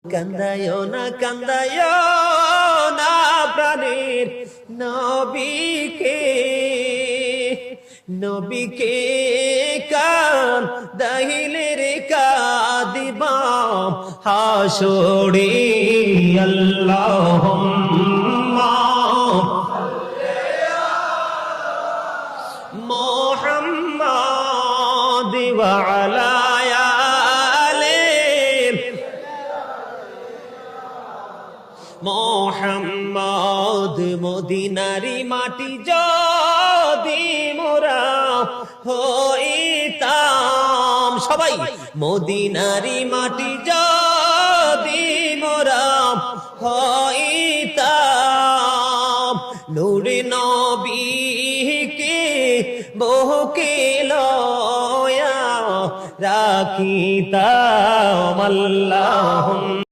কান্দায়ো না প্রাণের নবীকে নবীকে কান্দাইলে রে কাঁদিবাম হাসরে আল্লাহুম্মা মুহাম্মাদ ওয়া আলা মোহাম্মদ মদিনারি মাটি যদি মোরা হইতাম সবাই মদিনারি মাটি যদি মোরা হইতাম নূরে নবীকে বুকে লয়া রাখিতাম আল্লাহুম্মা